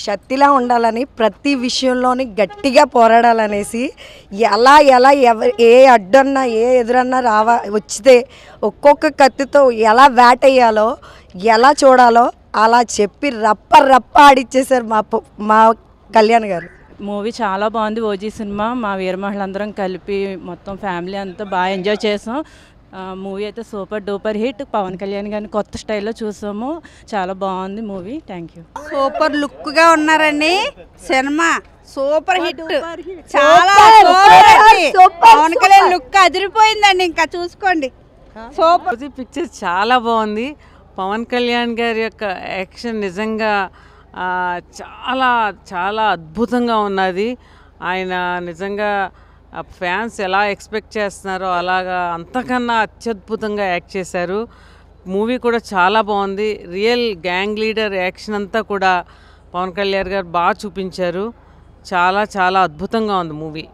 శక్తిలా ఉండాలని ప్రతి విషయంలోని గట్టిగా పోరాడాలనేసి ఎలా ఎలా ఏ అడ్డన్నా ఏ ఎదురన్నా వచ్చితే ఒక్కొక్క కత్తితో ఎలా వేటేయాలో ఎలా చూడాలో అలా చెప్పి రప్ప రప్ప ఆడిచ్చేశారు మా కళ్యాణ్ గారు. మూవీ చాలా బాగుంది. ఓజీ సినిమా మా వీరమహిళందరం కలిపి మొత్తం ఫ్యామిలీ అంతా బాగా ఎంజాయ్ చేసాం. మూవీ అయితే super duper hit. Pavan Kalyan గారిని కొత్త స్టైల్లో చూసాము. చాలా బాగుంది మూవీ. Thank you. సూపర్ లుక్గా ఉన్నారండి. సినిమా సూపర్ హిట్, చాలా పవన్ కళ్యాణ్ లుక్ అదిరిపోయిందండి. ఇంకా చూసుకోండి. సూపర్ పిక్చర్ చాలా బాగుంది. పవన్ కళ్యాణ్ గారి యొక్క యాక్షన్ నిజంగా చాలా చాలా అద్భుతంగా ఉన్నది. ఆయన నిజంగా ఫ్యాన్స్ ఎలా ఎక్స్పెక్ట్ చేస్తున్నారో అలాగా అంతకన్నా అత్యద్భుతంగా యాక్ట్ చేశారు. మూవీ కూడా చాలా బాగుంది. రియల్ గ్యాంగ్ లీడర్ యాక్షన్ అంతా కూడా పవన్ కళ్యాణ్ గారు బాగా చూపించారు. చాలా చాలా అద్భుతంగా ఉంది మూవీ.